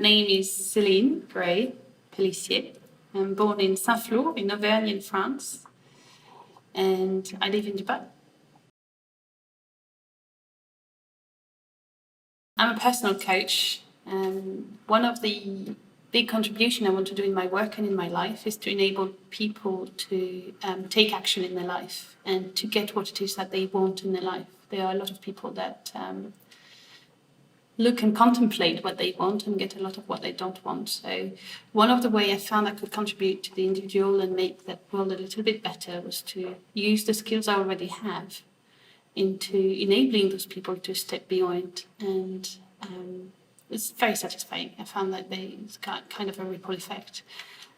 name is Celine Gray Pellissier. I'm born in Saint-Flour in Auvergne in France, and I live in Dubai. I'm a personal coach. One of the big contributions I want to do in my work and in my life is to enable people to take action in their life and to get what it is that they want in their life. There are a lot of people that look and contemplate what they want and get a lot of what they don't want. So one of the ways I found I could contribute to the individual and make that world a little bit better was to use the skills I already have into enabling those people to step beyond. And it's very satisfying. I found that it's got kind of a ripple effect.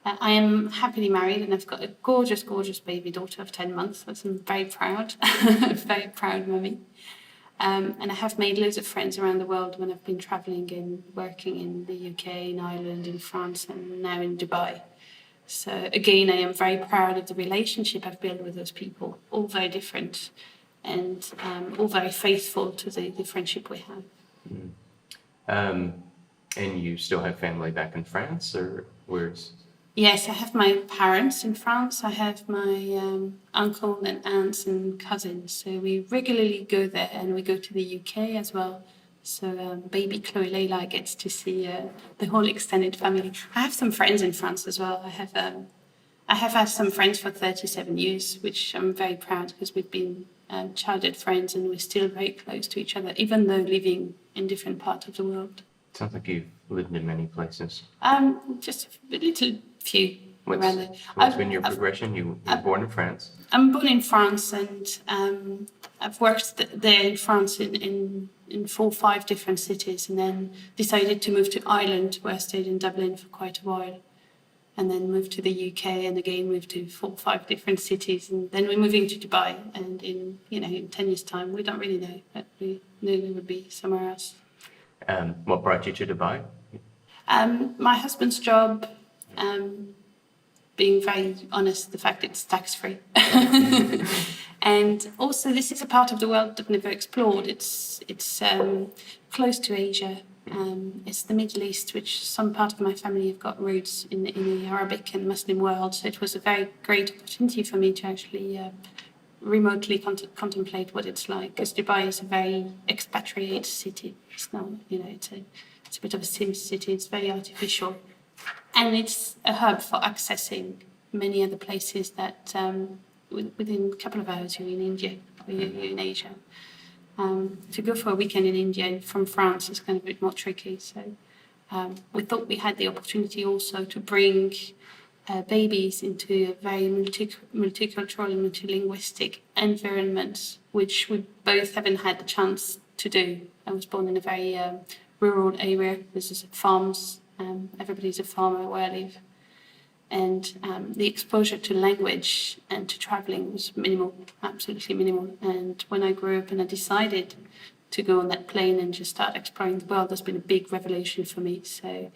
I am happily married and I've got a gorgeous, gorgeous baby daughter of 10 months. I'm very proud, very proud mummy. And I have made loads of friends around the world when I've been travelling and working in the UK, in Ireland, in France, and now in Dubai. So again, I am very proud of the relationship I've built with those people, all very different and all very faithful to the friendship we have. And you still have family back in France, or where's? Yes, I have my parents in France. I have my uncle and aunts and cousins. So we regularly go there, and we go to the UK as well. So baby Chloe Leila gets to see the whole extended family. I have some friends in France as well. I have had some friends for 37 years, which I'm very proud because we've been childhood friends and we're still very close to each other, even though living in different parts of the world. Sounds like you've lived in many places. Just a little few around there. What's been your progression? You were born in France. I'm born in France, and I've worked there in France in 4 or 5 different cities, and then decided to move to Ireland, where I stayed in Dublin for quite a while, and then moved to the UK, and again moved to 4 or 5 different cities, and then we're moving to Dubai. And in 10 years' time, we don't really know, but we knew we would be somewhere else. What brought you to Dubai? My husband's job, being very honest, the fact it's tax-free. And also this is a part of the world I've never explored. It's close to Asia. It's the Middle East, which some part of my family have got roots in the Arabic and Muslim world. So it was a very great opportunity for me to actually remotely contemplate what it's like, because Dubai is a very expatriate city. It's not, it's a bit of a sim city. It's very artificial, and it's a hub for accessing many other places that within a couple of hours you're in India or you're in Asia. To go for a weekend in India from France is kind of a bit more tricky. So we thought we had the opportunity also to bring babies into a very multicultural and multilinguistic environment, which we both haven't had the chance to do. I was born in a very rural area. There's farms. Everybody's a farmer where I live. And the exposure to language and to traveling was minimal, absolutely minimal. And when I grew up and I decided to go on that plane and just start exploring the world, there's been a big revelation for me. So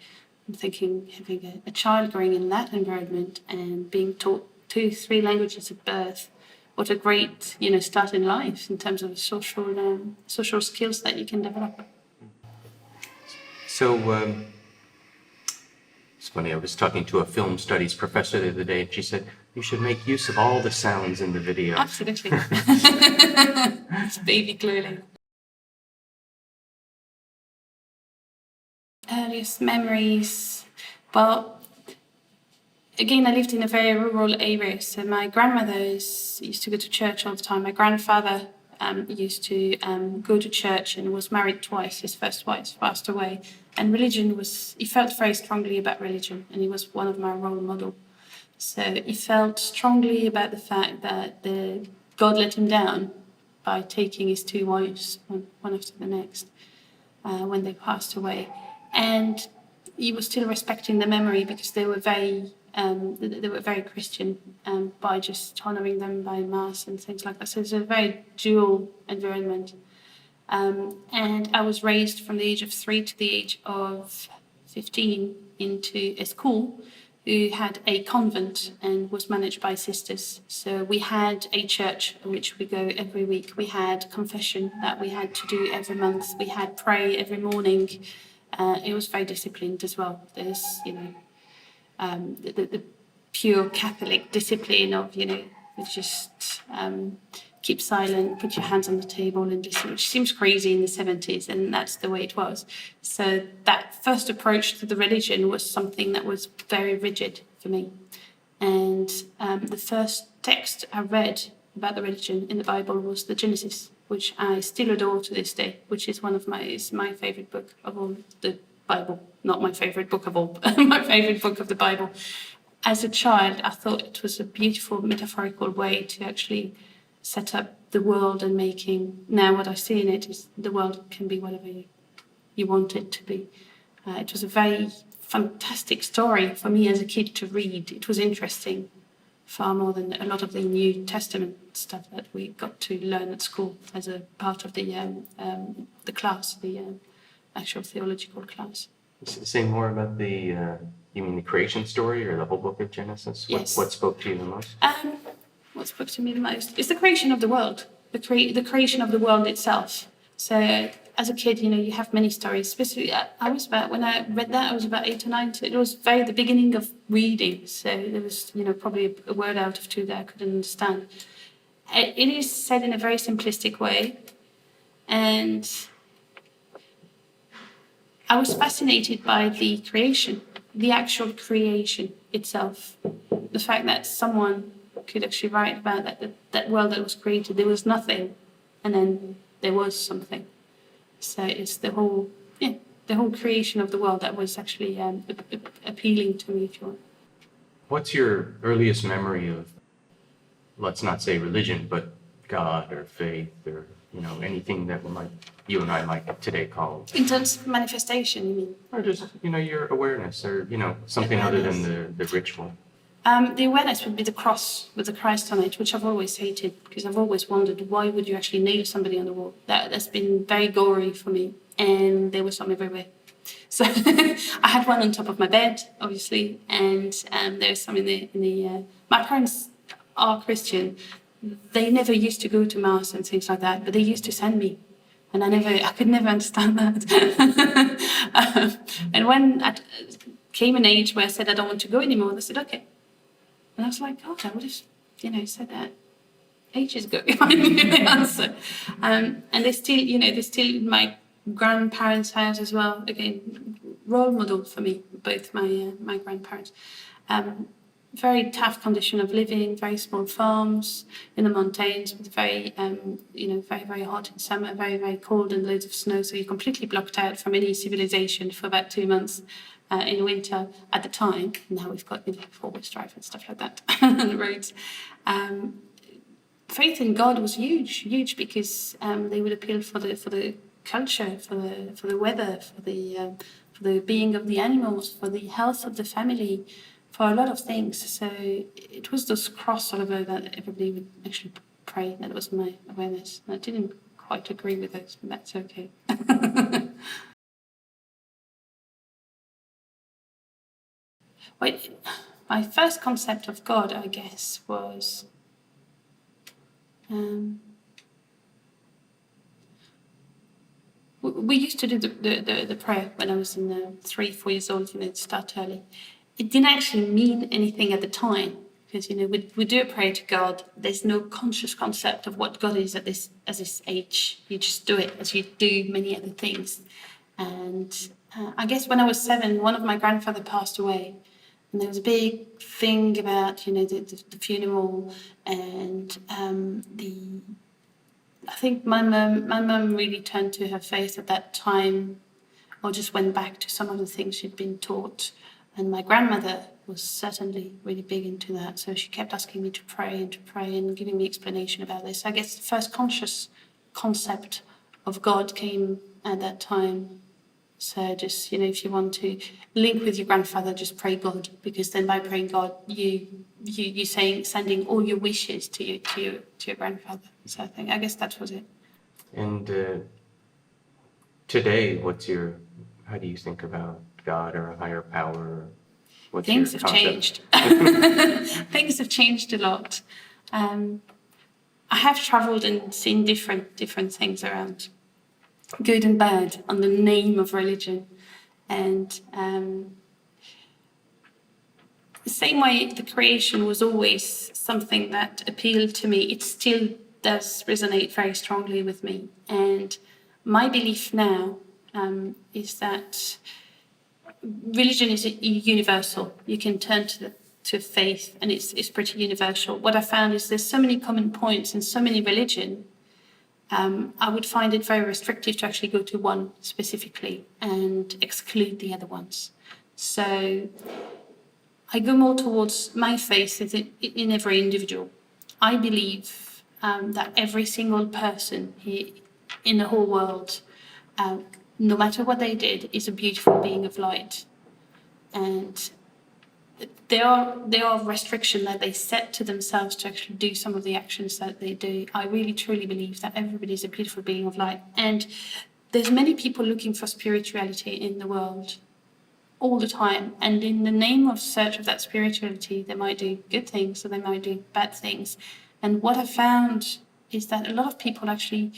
I'm thinking having a child growing in that environment and being taught 2-3 languages at birth, what a great start in life in terms of social skills that you can develop. So it's funny, I was talking to a film studies professor the other day, and she said, you should make use of all the sounds in the video. Absolutely. It's baby clearly. Earliest memories. Well, again, I lived in a very rural area, so my grandmother used to go to church all the time. My grandfather used to go to church and was married twice. His first wife passed away. And he felt very strongly about religion, and he was one of my role models. So he felt strongly about the fact that God let him down by taking his 2 wives, one after the next, when they passed away. And he was still respecting the memory because they were very Christian, by just honouring them by mass and things like that. So it's a very dual environment. And I was raised from the age of 3 to the age of 15 into a school who had a convent and was managed by sisters. So we had a church in which we go every week. We had confession that we had to do every month. We had pray every morning. It was very disciplined as well. There's, the pure Catholic discipline of, just keep silent, put your hands on the table, and just, which seems crazy in the 70s, and that's the way it was. So that first approach to the religion was something that was very rigid for me. And the first text I read about the religion in the Bible was the Genesis, which I still adore to this day, which is my favorite book of all the Bible. Not my favorite book of all, but my favorite book of the Bible. As a child, I thought it was a beautiful metaphorical way to actually set up the world and making. Now what I see in it is the world can be whatever you want it to be. It was a very fantastic story for me as a kid to read. It was interesting, far more than a lot of the New Testament stuff that we got to learn at school as a part of the class, the actual theological class. Say more about you mean the creation story or the whole book of Genesis? Yes. What spoke to you the most? What spoke to me the most is the creation of the world, the creation of the world itself. So as a kid, you have many stories. Especially, when I read that, I was about 8 or 9. So it was the beginning of reading. So there was, probably a word out of two that I couldn't understand. It is said in a very simplistic way, and I was fascinated by the creation, the actual creation itself. The fact that someone could actually write about that world that was created. There was nothing, and then there was something. So it's the whole creation of the world that was actually appealing to me, if you want. What's your earliest memory of, let's not say religion, but God or faith or, anything that you and I might today call? In terms of manifestation, you mean? Or just, your awareness or, something other than the ritual. The awareness would be the cross with the Christ on it, which I've always hated, because I've always wondered, why would you actually nail somebody on the wall? That's been very gory for me, and there was some everywhere. So I had one on top of my bed, obviously, and there was some in the. My parents are Christian. They never used to go to mass and things like that, but they used to send me, and I could never understand that. And when I came an age where I said I don't want to go anymore, they said okay. And I was like, God, I would have, said that ages ago if I knew the answer. And they're still in my grandparents' house as well. Again, role model for me, both my grandparents. Very tough condition of living, very small farms in the mountains with very, very, very hot in summer, very, very cold and loads of snow. So you're completely blocked out from any civilization for about 2 months. In winter at the time. Now we've got 4-wheel drive and stuff like that on the roads. Faith in God was huge because they would appeal for the culture, for the weather, for the being of the animals, for the health of the family, for a lot of things. So it was this cross all over that everybody would actually pray. That was my awareness. And I didn't quite agree with those, but that's okay. My first concept of God, I guess, was we used to do the prayer when I was in 3-4 years old, start early. It didn't actually mean anything at the time because, we do a prayer to God. There's no conscious concept of what God is at this age. You just do it as you do many other things. And I guess when I was 7, one of my grandfather passed away. And there was a big thing about, the funeral and I think my mum really turned to her faith at that time or just went back to some of the things she'd been taught. And my grandmother was certainly really big into that. So she kept asking me to pray and giving me explanation about this. I guess the first conscious concept of God came at that time. So just, if you want to link with your grandfather, just pray God, because then by praying God, you sending all your wishes to your grandfather. So I guess that was it. And today, how do you think about God or a higher power? Things have changed. Things have changed a lot. I have travelled and seen different things around. Good and bad on the name of religion. And the same way the creation was always something that appealed to me, it still does resonate very strongly with me. And my belief now is that religion is universal. You can turn to faith, and it's pretty universal. What I found is there's so many common points in so many religion. I would find it very restrictive to actually go to one specifically and exclude the other ones. So I go more towards my faith in every individual. I believe that every single person here in the whole world, no matter what they did, is a beautiful being of light. And there are restrictions that they set to themselves to actually do some of the actions that they do. I really truly believe that everybody is a beautiful being of light. And there's many people looking for spirituality in the world all the time. And in the name of search of that spirituality, they might do good things or they might do bad things. And what I found is that a lot of people actually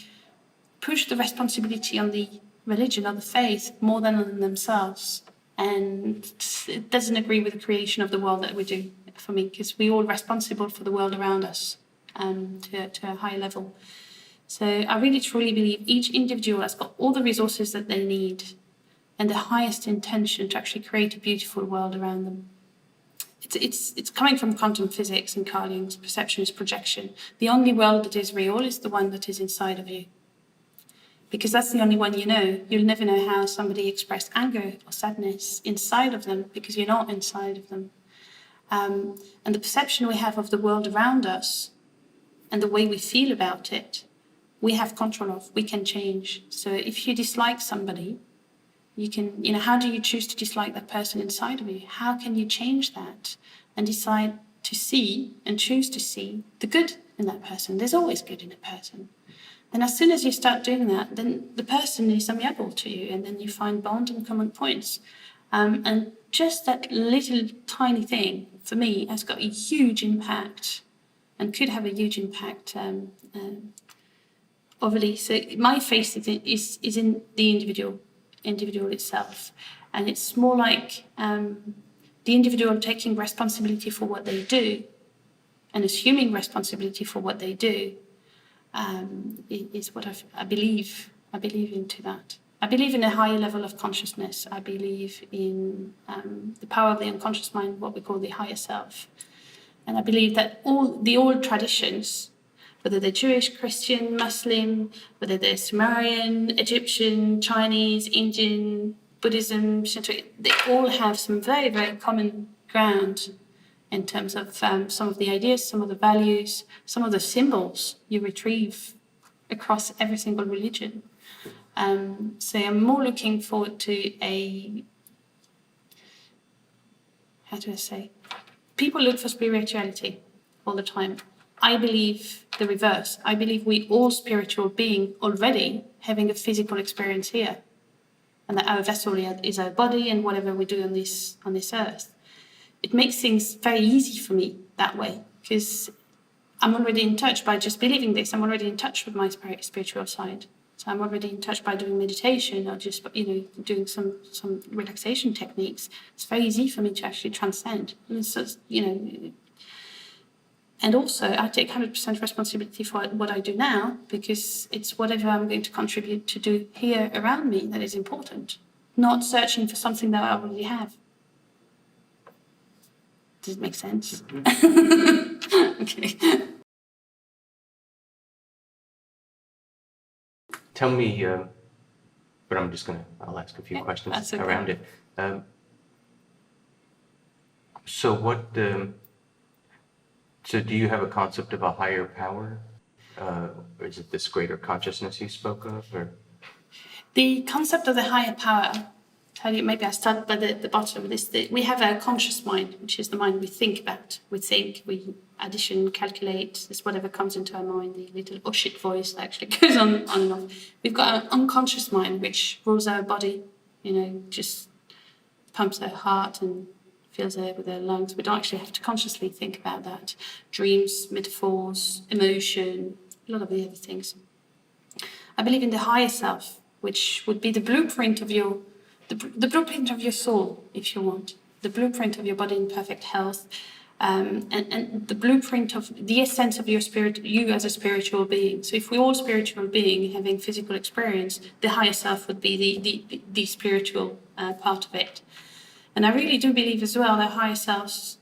push the responsibility on the religion or the faith more than on themselves. And it doesn't agree with the creation of the world that we do, for me, because we're all responsible for the world around us to a high level. So I really truly believe each individual has got all the resources that they need and the highest intention to actually create a beautiful world around them. It's coming from quantum physics and Carl Jung's perception is projection. The only world that is real is the one that is inside of you. Because that's the only one you know. You'll never know how somebody expressed anger or sadness inside of them because you're not inside of them. And the perception we have of the world around us and the way we feel about it, we have control of, we can change. So if you dislike somebody, you can, how do you choose to dislike that person inside of you? How can you change that and decide to see and choose to see the good in that person? There's always good in a person. And as soon as you start doing that, then the person is amiable to you, and then you find bond and common points. And just that little tiny thing, for me, has got a huge impact and could have a huge impact overly. So my faith is in the individual itself. And it's more like the individual taking responsibility for what they do and assuming responsibility for what they do. Is what I believe. I believe into that. I believe in a higher level of consciousness. I believe in the power of the unconscious mind, what we call the higher self. And I believe that all the old traditions, whether they're Jewish, Christian, Muslim, whether they're Sumerian, Egyptian, Chinese, Indian, Buddhism, Shinto, they all have some very, very common ground in terms of some of the ideas, some of the values, some of the symbols you retrieve across every single religion. So I'm more looking forward to people look for spirituality all the time. I believe the reverse. I believe we all spiritual being already having a physical experience here, and that our vessel is our body and whatever we do on this earth. It makes things very easy for me that way, because I'm already in touch by just believing this. I'm already in touch with my spiritual side. So I'm already in touch by doing meditation or just, doing some relaxation techniques. It's very easy for me to actually transcend. And so, and also I take 100% responsibility for what I do now, because it's whatever I'm going to contribute to do here around me that is important, not searching for something that I already have. Does it make sense? Okay. Tell me, but I'll ask a few questions around it. So do you have a concept of a higher power? Or is it this greater consciousness you spoke of? Or? The concept of the higher power, maybe I start by the bottom of this. We have a conscious mind, which is the mind we think about. We think, we addition, calculate, it's whatever comes into our mind, the little oh shit voice that actually goes on and off. We've got an unconscious mind, which rules our body, just pumps our heart and fills air with our lungs. We don't actually have to consciously think about that. Dreams, metaphors, emotion, a lot of the other things. I believe in the higher self, which would be the blueprint of your the blueprint of your soul, if you want, the blueprint of your body in perfect health, and the blueprint of the essence of your spirit, you as a spiritual being. So if we're all spiritual being having physical experience, the higher self would be the spiritual part of it. And I really do believe as well that higher selves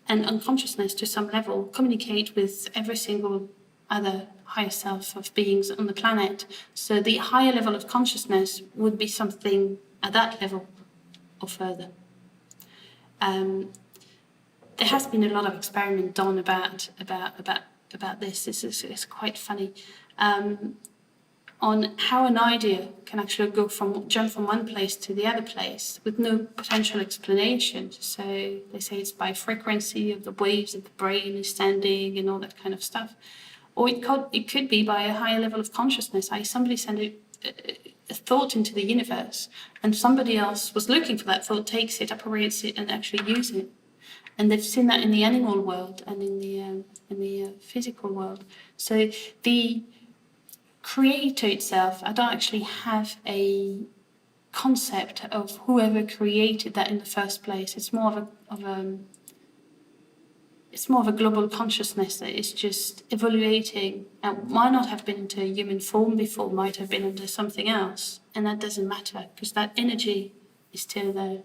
and unconsciousness to some level communicate with every single other higher self of beings on the planet. So the higher level of consciousness would be something at that level or further. There has been a lot of experiment done about this. It's quite funny. On how an idea can actually jump from one place to the other place with no potential explanation. So they say it's by frequency of the waves that the brain is sending and all that kind of stuff. Or it could be by a higher level of consciousness. Somebody sent a thought into the universe, and somebody else was looking for that thought, takes it, operates it, and actually uses it. And they've seen that in the animal world and in the physical world. So the creator itself, I don't actually have a concept of whoever created that in the first place. It's more of a global consciousness that is just evaluating. It might not have been into a human form before, might have been under something else, and that doesn't matter because that energy is still there.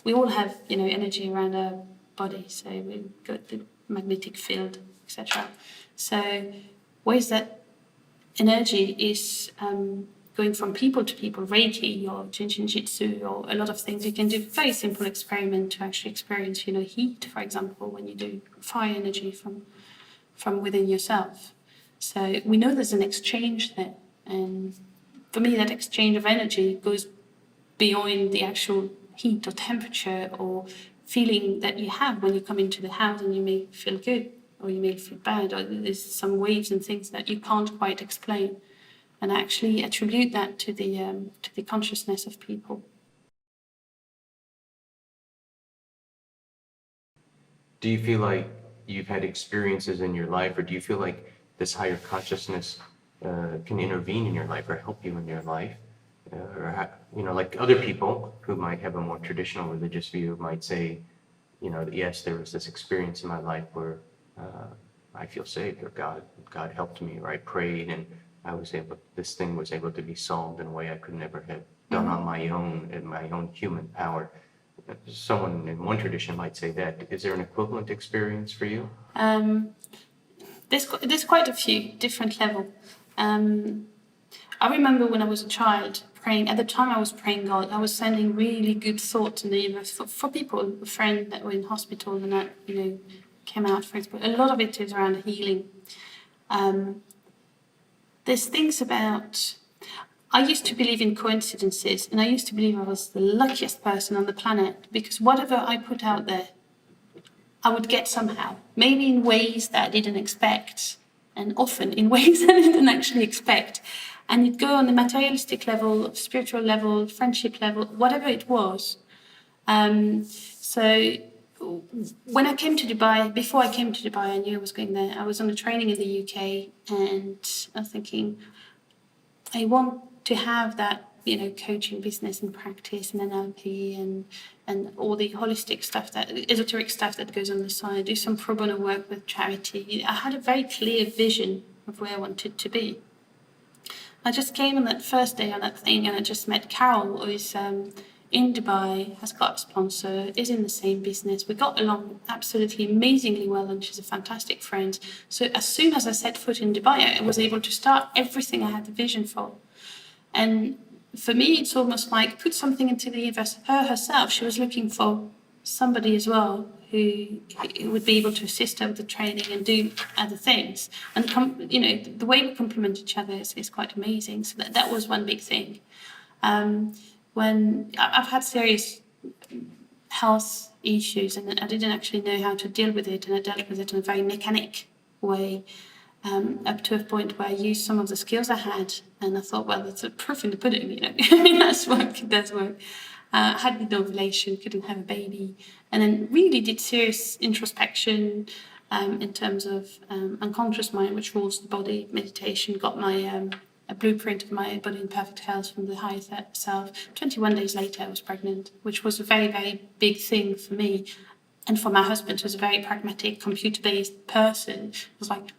We all have, energy around our body, so we've got the magnetic field, etc. So ways that energy is going from people to people, Reiki or Jitsu or a lot of things. You can do a very simple experiment to actually experience, heat, for example, when you do fire energy from within yourself. So we know there's an exchange there. And for me, that exchange of energy goes beyond the actual heat or temperature or feeling that you have when you come into the house, and you may feel good or you may feel bad, or there's some waves and things that you can't quite explain. And I actually attribute that to the consciousness of people. Do you feel like you've had experiences in your life, or do you feel like this higher consciousness can intervene in your life or help you in your life? Like other people who might have a more traditional religious view might say, yes, there was this experience in my life where I feel saved, or God helped me, or I prayed and this thing was able to be solved in a way I could never have done on my own, in my own human power. Someone in one tradition might say that. Is there an equivalent experience for you? There's quite a few different levels. I remember when I was a child praying. At the time I was praying God, I was sending really good thoughts in the universe for people, a friend that were in hospital and that, came out, for example. A lot of it is around healing. There's things about... I used to believe in coincidences, and I used to believe I was the luckiest person on the planet, because whatever I put out there, I would get somehow, maybe in ways that I didn't expect, and often in ways that I didn't actually expect. And it'd go on the materialistic level, spiritual level, friendship level, whatever it was. So when I came to Dubai, before I came to Dubai, I knew I was going there. I was on a training in the UK, and I was thinking, I want to have that, coaching business and practice and NLP and all the holistic stuff, that esoteric stuff that goes on the side, do some pro bono work with charity. I had a very clear vision of where I wanted to be. I just came on that first day on that thing, and I just met Carol, who is in Dubai, has got a sponsor, is in the same business. We got along absolutely amazingly well, and she's a fantastic friend. So as soon as I set foot in Dubai, I was able to start everything I had the vision for. And for me, it's almost like put something into the universe. Her herself, she was looking for somebody as well who would be able to assist her with the training and do other things. And the way we complement each other is quite amazing. So that was one big thing. When I've had serious health issues, and I didn't actually know how to deal with it, and I dealt with it in a very mechanic way, up to a point where I used some of the skills I had, and I thought, well, that's a proof in the pudding, that's work, it does work. I had no ovulation, couldn't have a baby, and then really did serious introspection in terms of unconscious mind, which rules the body, meditation, got my a blueprint of my body in perfect health from the higher self. 21 days later, I was pregnant, which was a very, very big thing for me. And for my husband, who was a very pragmatic, computer-based person, was like,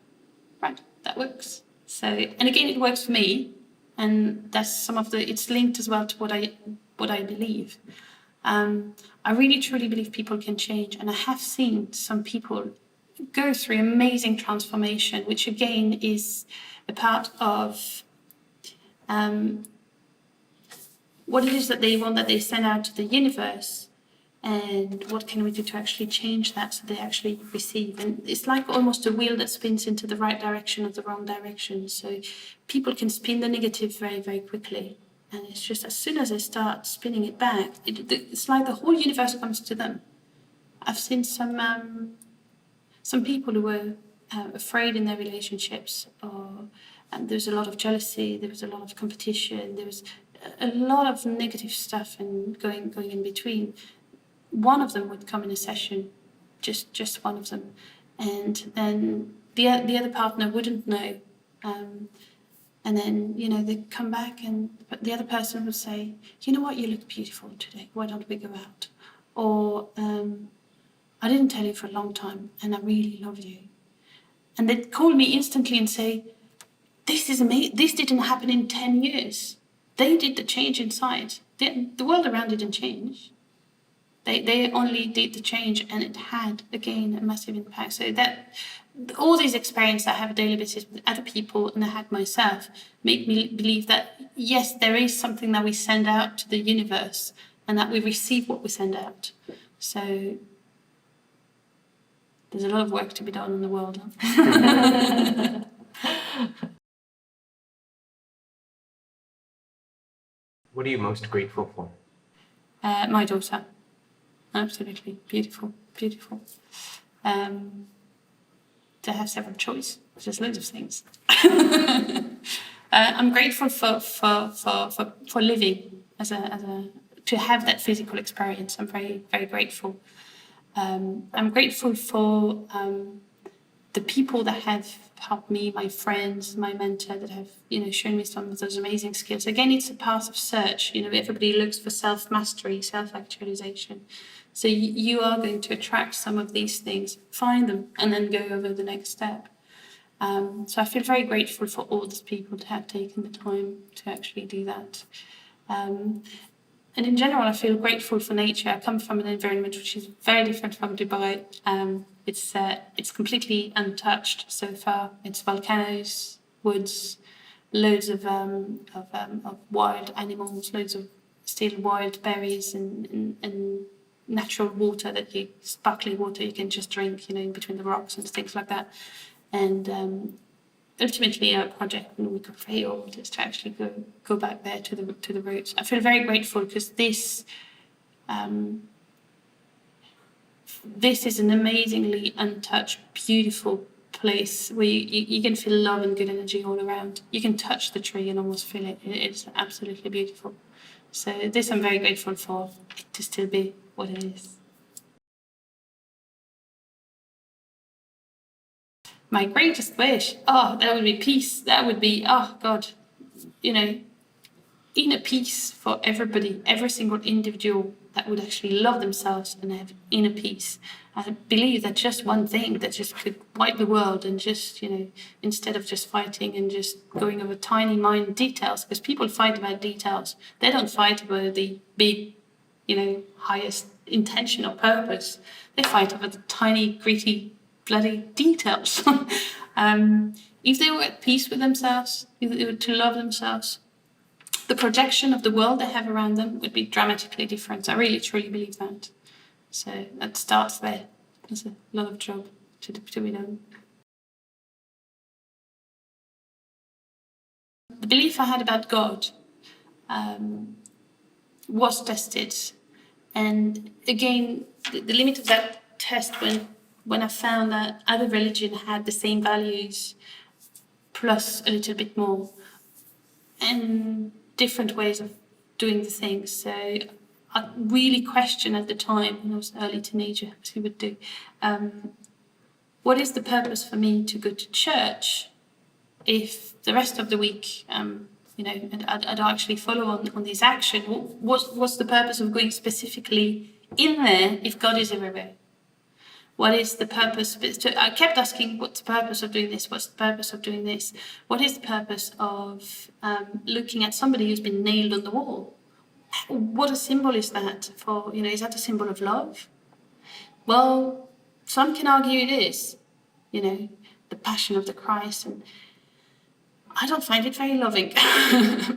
right, that works. So, and again, it works for me. And that's it's linked as well to what I believe. I really truly believe people can change, and I have seen some people go through amazing transformation, which again is a part of what it is that they want, that they send out to the universe, and what can we do to actually change that so they actually receive. And it's like almost a wheel that spins into the right direction or the wrong direction. So people can spin the negative very, very quickly. And it's just as soon as they start spinning it back, it's like the whole universe comes to them. I've seen some people who were afraid in their relationships, or there was a lot of jealousy, there was a lot of competition, there was a lot of negative stuff and going in between. One of them would come in a session, just one of them, and then the other partner wouldn't know. And then, they'd come back but the other person would say, you know what, you look beautiful today. Why don't we go out? Or, I didn't tell you for a long time and I really love you. And they'd call me instantly and say, this is amazing. This didn't happen in 10 years. They did the change inside. The world around didn't change. They only did the change, and it had, again, a massive impact. So that all these experiences I have a daily basis with other people and I had myself make me believe that, yes, there is something that we send out to the universe and that we receive what we send out. So there's a lot of work to be done in the world. What are you most grateful for? My daughter. Absolutely. Beautiful. Beautiful. To have several choice. There's loads of things. I'm grateful for living to have that physical experience. I'm very, very grateful. I'm grateful for the people that have helped me, my friends, my mentor, that have shown me some of those amazing skills. Again, it's a path of search. Everybody looks for self-mastery, self-actualization. So you are going to attract some of these things, find them, and then go over the next step. So I feel very grateful for all these people to have taken the time to actually do that. And in general, I feel grateful for nature. I come from an environment which is very different from Dubai. It's completely untouched so far. It's volcanoes, woods, loads of wild animals, loads of still wild berries and natural water sparkling water you can just drink, in between the rocks and things like that. And ultimately, our project, we could fail, is to actually go back there to the roots. I feel very grateful because this is an amazingly untouched, beautiful place where you can feel love and good energy all around. You can touch the tree and almost feel it. It's absolutely beautiful. So this I'm very grateful for, to still be what it is. My greatest wish, that would be peace. That would be, God, inner peace for everybody, every single individual that would actually love themselves and have inner peace. I believe that just one thing that just could wipe the world, and just, instead of just fighting and just going over tiny minor details, because people fight about details. They don't fight about the big, highest intention or purpose. They fight over the tiny, gritty, bloody details. If they were at peace with themselves, if they were to love themselves, the projection of the world they have around them would be dramatically different. I really, truly believe that. So that starts there. There's a lot of job to be done. The belief I had about God was tested. And again, the limit of that test, when I found that other religion had the same values, plus a little bit more, and different ways of doing the things. So I really questioned at the time, when I was an early teenager, as we would do, what is the purpose for me to go to church if the rest of the week, you know, I don't actually follow on this action, what's the purpose of going specifically in there if God is everywhere? What is the purpose? I kept asking, what's the purpose of doing this? What's the purpose of doing this? What is the purpose of looking at somebody who's been nailed on the wall? What a symbol is that for, you know, is that a symbol of love? Well, some can argue it is, you know, the passion of the Christ, and I don't find it very loving,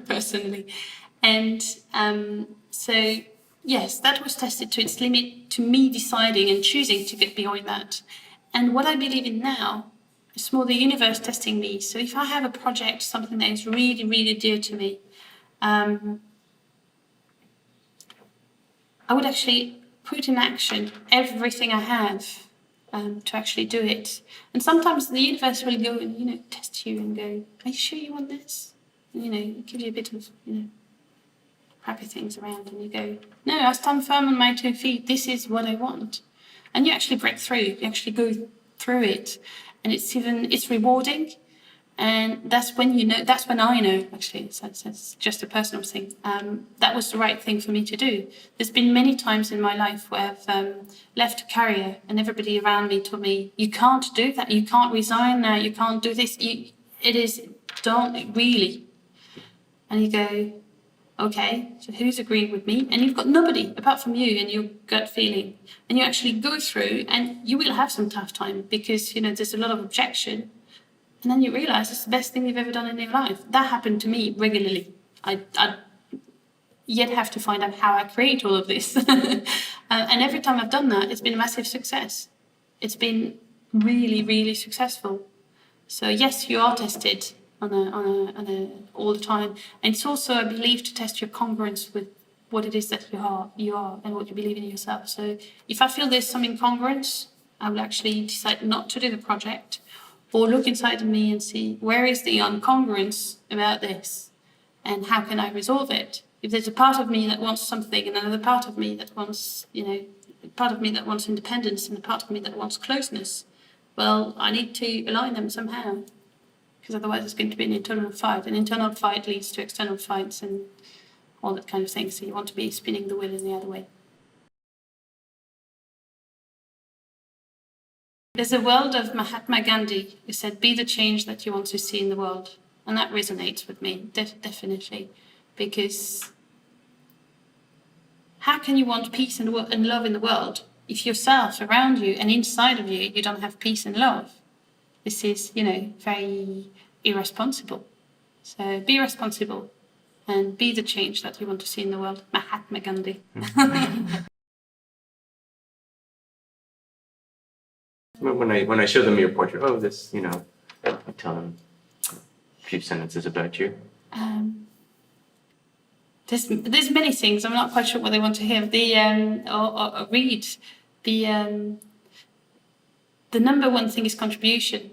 personally. And so, yes, that was tested to its limit, to me deciding and choosing to get beyond that. And what I believe in now is more the universe testing me. So if I have a project, something that is really, really dear to me, I would actually put in action everything I have to actually do it. And sometimes the universe will go and, you know, test you and go, are you sure you want this? And, you know, give you a bit of, you know, crappy things around, and you go, no, I stand firm on my 2 feet. This is what I want. And you actually break through. You actually go through it. And it's rewarding. And that's when you know, that's when I know, actually, it's just a personal thing, that was the right thing for me to do. There's been many times in my life where I've left a career and everybody around me told me, you can't do that, you can't resign now, you can't do this, don't really. And you go, okay, so who's agreeing with me? And you've got nobody apart from you and your gut feeling. And you actually go through, and you will have some tough time because, you know, there's a lot of objection. And then you realise it's the best thing you've ever done in your life. That happened to me regularly. I yet have to find out how I create all of this. And every time I've done that, it's been a massive success. It's been really, really successful. So yes, you are tested on a all the time. And it's also, I believe, to test your congruence with what it is that you are and what you believe in yourself. So if I feel there's some incongruence, I will actually decide not to do the project, or look inside of me and see where is the incongruence about this and how can I resolve it. If there's a part of me that wants something and another part of me that wants, you know, a part of me that wants independence and a part of me that wants closeness, well, I need to align them somehow, because otherwise it's going to be an internal fight. An internal fight leads to external fights and all that kind of thing. So you want to be spinning the wheel in the other way. There's a world of Mahatma Gandhi who said, be the change that you want to see in the world. And that resonates with me, definitely. Because how can you want peace and love in the world if yourself, around you and inside of you, you don't have peace and love? This is, you know, very irresponsible. So be responsible and be the change that you want to see in the world. Mahatma Gandhi. When I show them your portrait, oh, this, you know, I tell them a few sentences about you. There's many things. I'm not quite sure what they want to hear. Or read. The number one thing is contribution.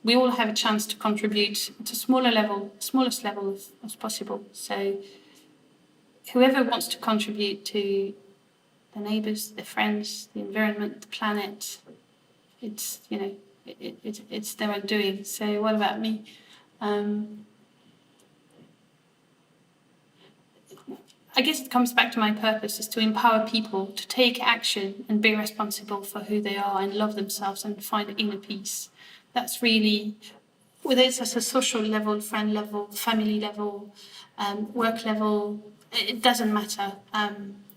We all have a chance to contribute at a smallest level as possible. So whoever wants to contribute to the neighbours, the friends, the environment, the planet, it's, you know, it's their own doing. So what about me? I guess it comes back to my purpose, is to empower people to take action and be responsible for who they are and love themselves and find inner peace. That's really, whether it's at a social level, friend level, family level, work level, it doesn't matter.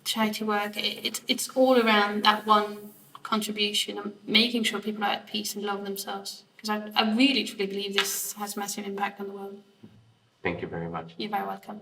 Charity work, it's all around that one contribution and making sure people are at peace and love themselves. Because I really truly believe this has massive impact on the world. Thank you very much. You're very welcome.